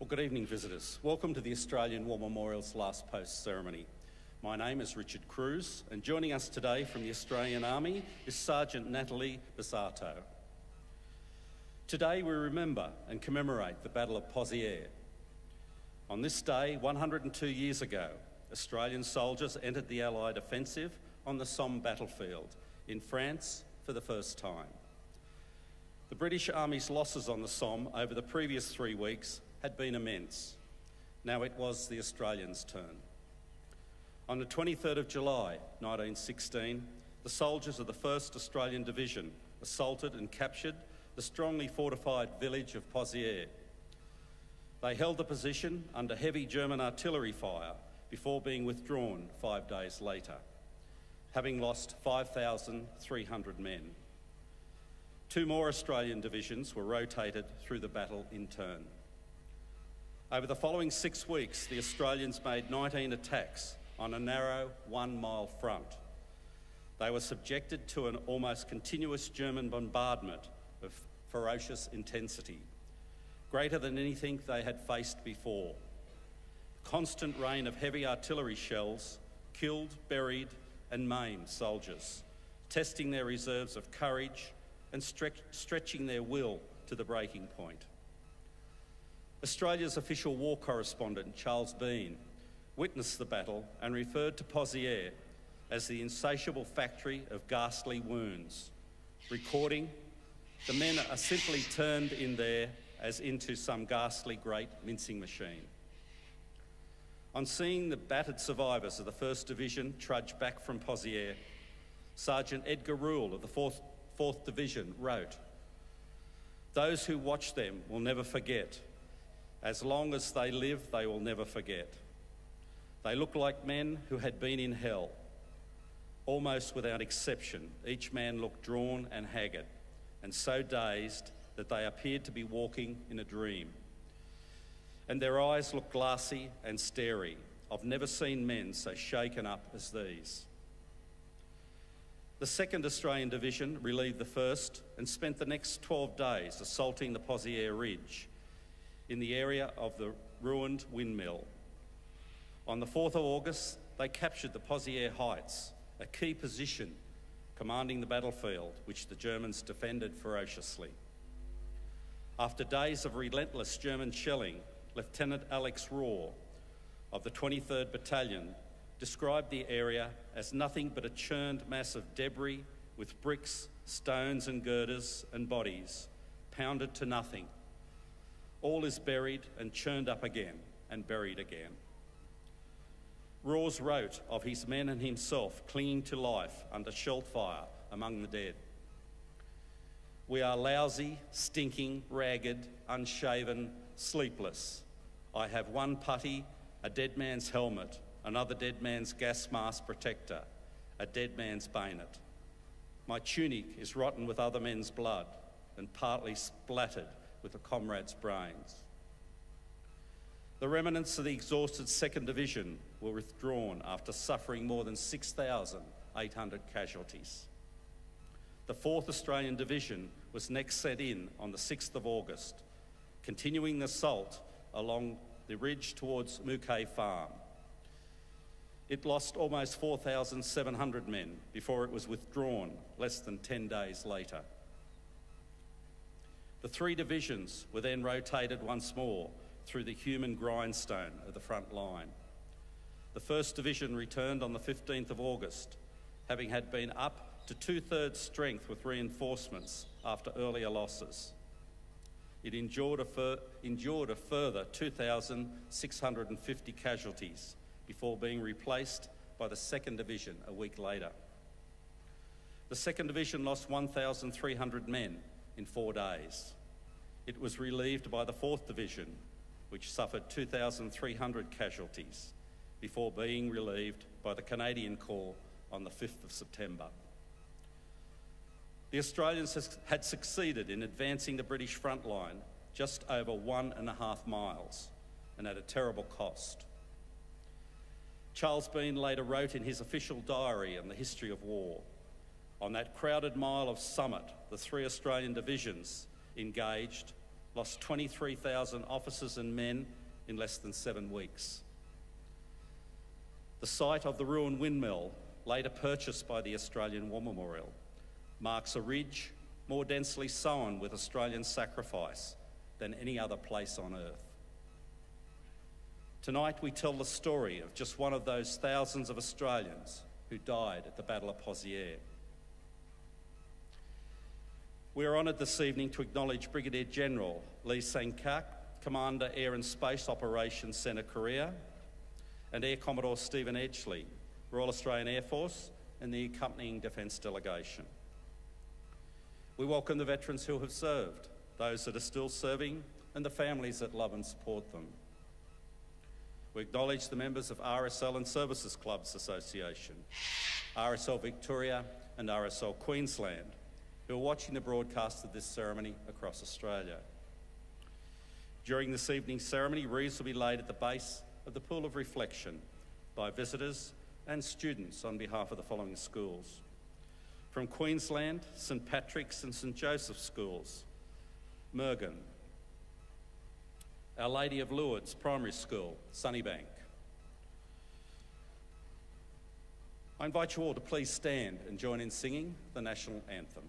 Well, good evening, visitors. Welcome to the Australian War Memorial's Last Post ceremony. My name is Richard Cruz, and joining us today from the Australian Army is Sergeant Natalie Bizzato. Today we remember and commemorate the Battle of Pozieres. On this day, 102 years ago, Australian soldiers entered the Allied offensive on the Somme battlefield in France for the first time. The British Army's losses on the Somme over the previous 3 weeks had been immense. Now it was the Australians' turn. On the 23rd of July 1916, the soldiers of the 1st Australian Division assaulted and captured the strongly fortified village of Pozieres. They held the position under heavy German artillery fire before being withdrawn 5 days later, having lost 5,300 men. 2 more Australian divisions were rotated through the battle in turn. Over the following 6 weeks, the Australians made 19 attacks on a narrow 1-mile front. They were subjected to an almost continuous German bombardment of ferocious intensity, greater than anything they had faced before. The constant rain of heavy artillery shells killed, buried and maimed soldiers, testing their reserves of courage and stretching their will to the breaking point. Australia's official war correspondent, Charles Bean, witnessed the battle and referred to Pozieres as the insatiable factory of ghastly wounds, recording, "The men are simply turned in there as into some ghastly great mincing machine." On seeing the battered survivors of the 1st Division trudge back from Pozieres, Sergeant Edgar Rule of the 4th Division wrote, "Those who watch them will never forget. As long as they live, they will never forget. They look like men who had been in hell. Almost without exception, each man looked drawn and haggard, and so dazed that they appeared to be walking in a dream. And their eyes looked glassy and starey. I've never seen men so shaken up as these." The 2nd Australian Division relieved the 1st and spent the next 12 days assaulting the Pozieres Ridge in the area of the ruined windmill. On the 4th of August, they captured the Pozieres Heights, a key position commanding the battlefield, which the Germans defended ferociously. After days of relentless German shelling, Lieutenant Alex Rohr of the 23rd Battalion described the area as nothing but a churned mass of debris with bricks, stones and girders and bodies, pounded to nothing. All is buried and churned up again and buried again. Rohr wrote of his men and himself clinging to life under shell fire among the dead. "We are lousy, stinking, ragged, unshaven, sleepless. I have one putty, a dead man's helmet, another dead man's gas mask protector, a dead man's bayonet. My tunic is rotten with other men's blood and partly splattered with a comrade's brains." The remnants of the exhausted 2nd Division were withdrawn after suffering more than 6,800 casualties. The 4th Australian Division was next sent in on the 6th of August, continuing the assault along the ridge towards Mouquet Farm. It lost almost 4,700 men before it was withdrawn less than 10 days later. The 3 divisions were then rotated once more through the human grindstone of the front line. The 1st Division returned on the 15th of August, having had been up to 2/3 strength with reinforcements after earlier losses. It endured a further 2,650 casualties before being replaced by the 2nd Division a week later. The 2nd Division lost 1,300 men in 4 days. It was relieved by the 4th Division, which suffered 2,300 casualties before being relieved by the Canadian Corps on the 5th of September. The Australians had succeeded in advancing the British front line just over 1.5 miles and at a terrible cost. Charles Bean later wrote in his official diary on the history of war, "On that crowded mile of summit, the 3 Australian divisions engaged lost 23,000 officers and men in less than 7 weeks. The site of the ruined windmill, later purchased by the Australian War Memorial, marks a ridge more densely sown with Australian sacrifice than any other place on earth. Tonight we tell the story of just one of those thousands of Australians who died at the Battle of Pozieres. We are honoured this evening to acknowledge Brigadier General Lee Sang-kak, Commander Air and Space Operations Centre Korea, and Air Commodore Stephen Edgley, Royal Australian Air Force, and the accompanying Defence Delegation. We welcome the veterans who have served, those that are still serving, and the families that love and support them. We acknowledge the members of RSL and Services Clubs Association, RSL Victoria and RSL Queensland, who are watching the broadcast of this ceremony across Australia. During this evening's ceremony, wreaths will be laid at the base of the Pool of Reflection by visitors and students on behalf of the following schools. From Queensland, St Patrick's and St Joseph's Schools, Mergen. Our Lady of Lourdes Primary School, Sunnybank. I invite you all to please stand and join in singing the National Anthem.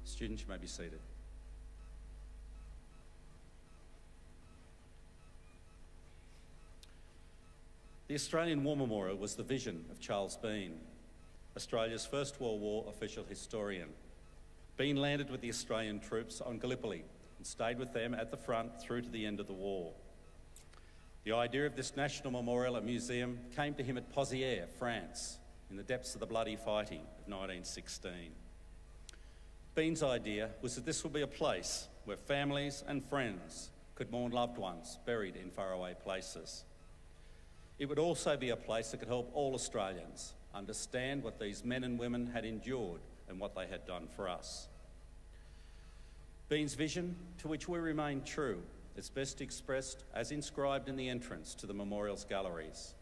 Students, you may be seated. The Australian War Memorial was the vision of Charles Bean, Australia's First World War official historian. Bean landed with the Australian troops on Gallipoli and stayed with them at the front through to the end of the war. The idea of this national memorial and museum came to him at Pozieres, France, in the depths of the bloody fighting of 1916. Bean's idea was that this would be a place where families and friends could mourn loved ones buried in faraway places. It would also be a place that could help all Australians understand what these men and women had endured and what they had done for us. Bean's vision, to which we remain true, is best expressed as inscribed in the entrance to the memorial's galleries.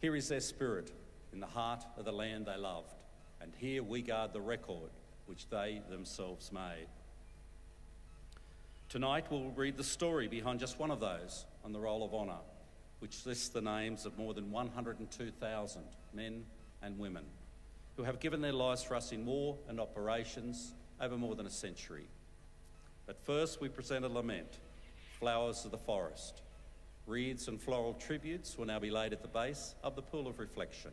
Here is their spirit in the heart of the land they loved, and here we guard the record which they themselves made. Tonight we'll read the story behind just one of those on the Roll of Honour, which lists the names of more than 102,000 men and women who have given their lives for us in war and operations over more than a century. But first we present a lament, Flowers of the Forest. Wreaths and floral tributes will now be laid at the base of the Pool of Reflection.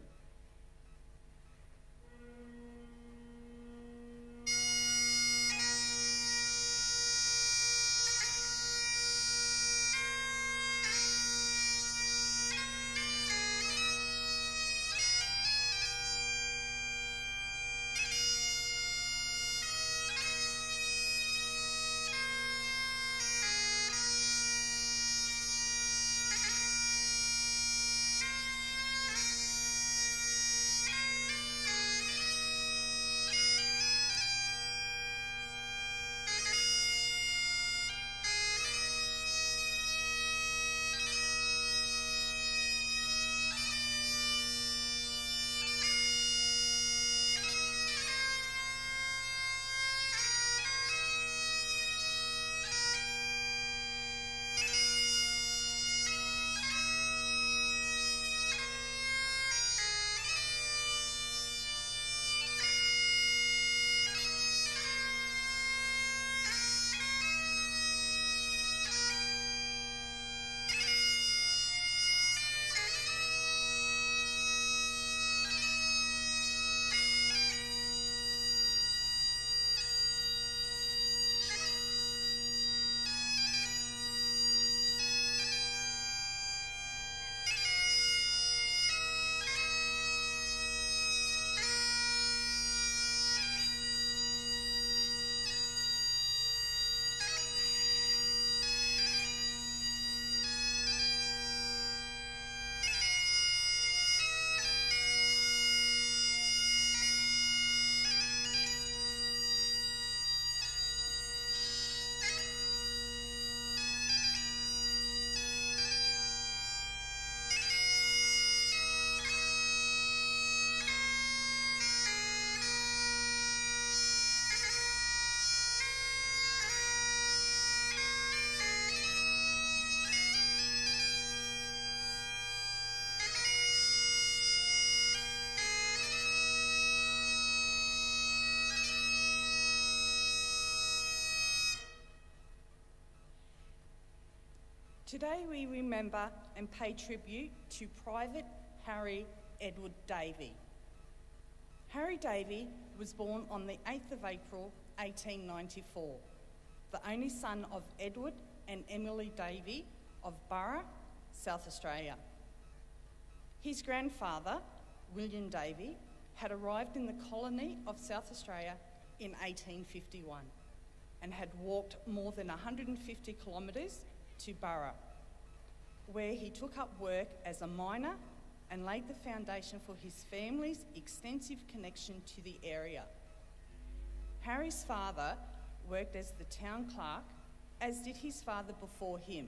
Today we remember and pay tribute to Private Harry Edward Davey. Harry Davey was born on the 8th of April 1894, the only son of Edward and Emily Davey of Burra, South Australia. His grandfather, William Davey, had arrived in the colony of South Australia in 1851 and had walked more than 150 kilometres to Burra, where he took up work as a miner and laid the foundation for his family's extensive connection to the area. Harry's father worked as the town clerk, as did his father before him,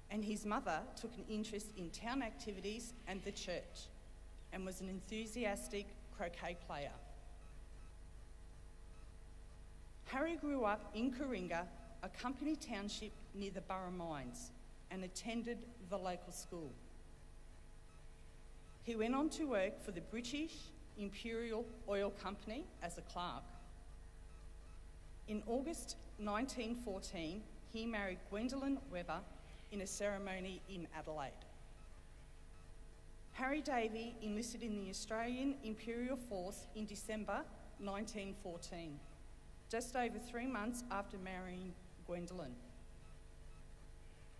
and his mother took an interest in town activities and the church, and was an enthusiastic croquet player. Harry grew up in Coringa, a company township near the Burra mines, and attended the local school. He went on to work for the British Imperial Oil Company as a clerk. In August 1914, he married Gwendolyn Webber in a ceremony in Adelaide. Harry Davey enlisted in the Australian Imperial Force in December 1914, just over 3 months after marrying Gwendolyn.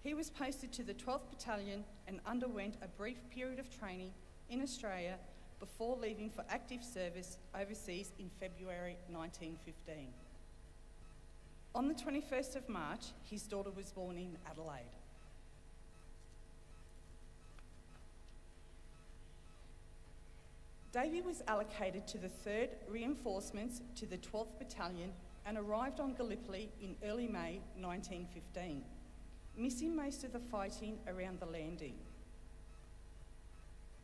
He was posted to the 12th Battalion and underwent a brief period of training in Australia before leaving for active service overseas in February 1915. On the 21st of March, his daughter was born in Adelaide. Davey was allocated to the 3rd Reinforcements to the 12th Battalion and arrived on Gallipoli in early May 1915, missing most of the fighting around the landing.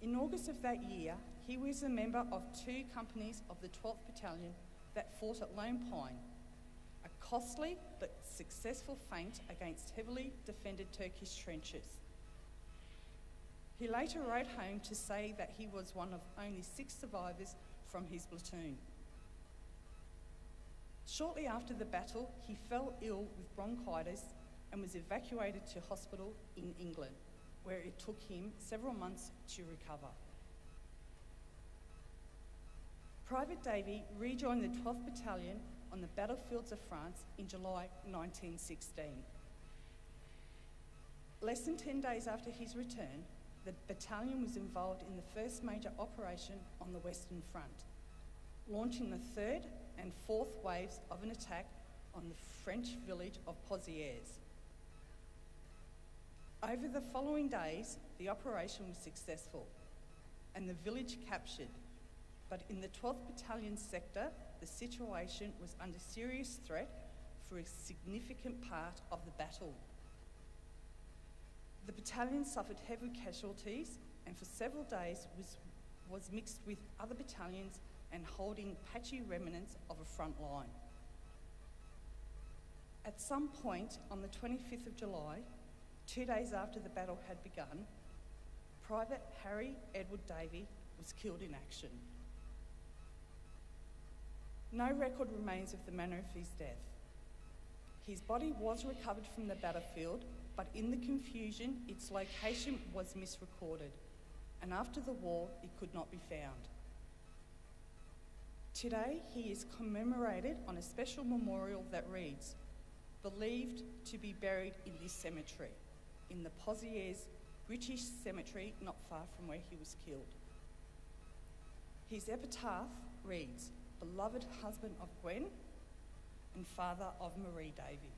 In August of that year, he was a member of 2 companies of the 12th Battalion that fought at Lone Pine, a costly but successful feint against heavily defended Turkish trenches. He later wrote home to say that he was one of only 6 survivors from his platoon. Shortly after the battle, he fell ill with bronchitis and was evacuated to hospital in England, where it took him several months to recover. Private Davey rejoined the 12th Battalion on the battlefields of France in July 1916. Less than 10 days after his return, the battalion was involved in the first major operation on the Western Front, launching the 3rd and 4th waves of an attack on the French village of Pozières. Over the following days, the operation was successful and the village captured, but in the 12th Battalion sector, the situation was under serious threat for a significant part of the battle. The battalion suffered heavy casualties and for several days was mixed with other battalions and holding patchy remnants of a front line. At some point on the 25th of July, 2 days after the battle had begun, Private Harry Edward Davey was killed in action. No record remains of the manner of his death. His body was recovered from the battlefield, but in the confusion, its location was misrecorded, and after the war, it could not be found. Today, he is commemorated on a special memorial that reads, "Believed to be buried in this cemetery, in the Pozières British Cemetery, not far from where he was killed." His epitaph reads, "Beloved husband of Gwen and father of Marie Davey,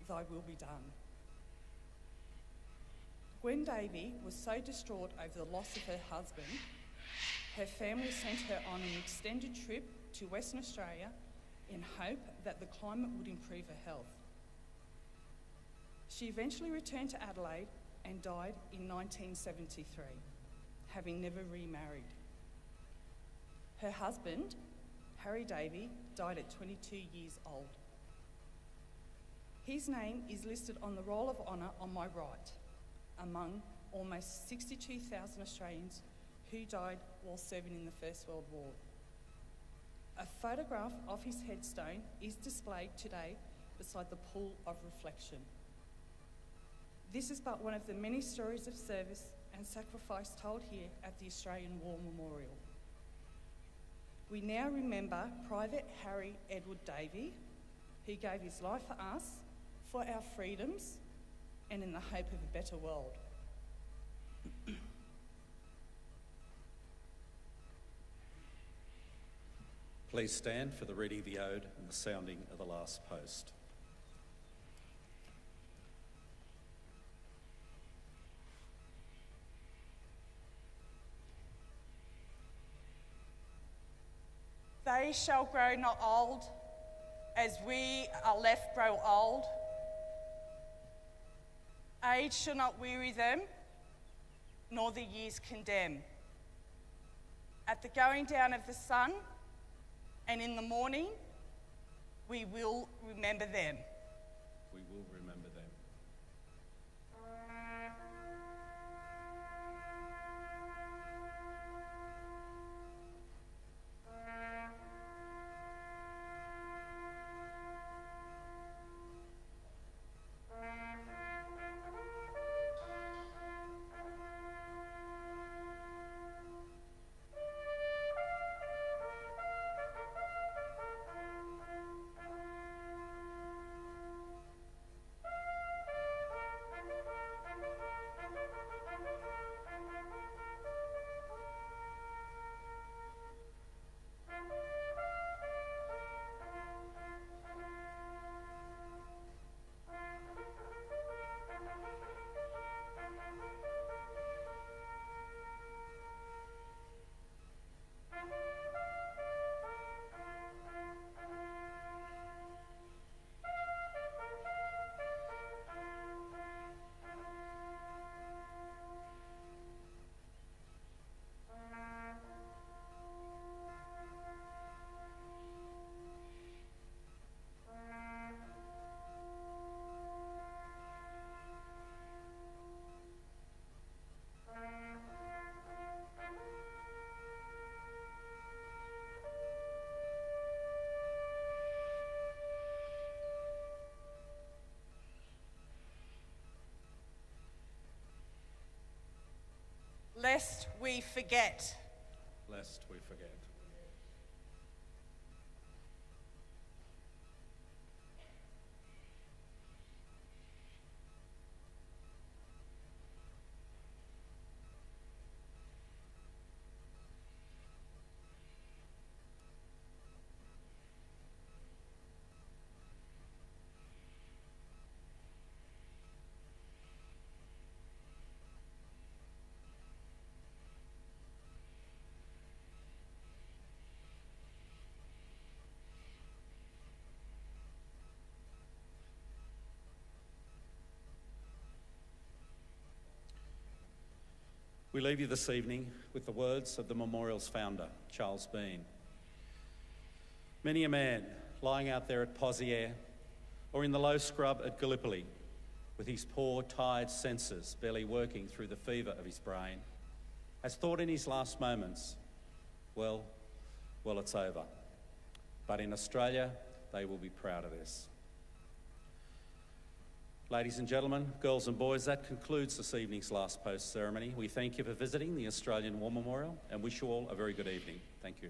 thy will be done." Gwen Davey was so distraught over the loss of her husband, her family sent her on an extended trip to Western Australia in hope that the climate would improve her health. She eventually returned to Adelaide and died in 1973, having never remarried. Her husband, Harry Davey, died at 22 years old. His name is listed on the Roll of Honour on my right, among almost 62,000 Australians who died while serving in the First World War. A photograph of his headstone is displayed today beside the pool of reflection. This is but one of the many stories of service and sacrifice told here at the Australian War Memorial. We now remember Private Harry Edward Davey, who gave his life for us, for our freedoms, and in the hope of a better world. Please stand for the reading of the ode and the sounding of the last post. They shall grow not old, as we are left grow old. Age shall not weary them, nor the years condemn. At the going down of the sun, and in the morning, we will remember them. We will remember them. Lest we forget. Lest we forget. We leave you this evening with the words of the memorial's founder, Charles Bean. Many a man lying out there at Pozieres or in the low scrub at Gallipoli, with his poor, tired senses barely working through the fever of his brain, has thought in his last moments, well, it's over. But in Australia, they will be proud of this. Ladies and gentlemen, girls and boys, that concludes this evening's last post ceremony. We thank you for visiting the Australian War Memorial and wish you all a very good evening. Thank you.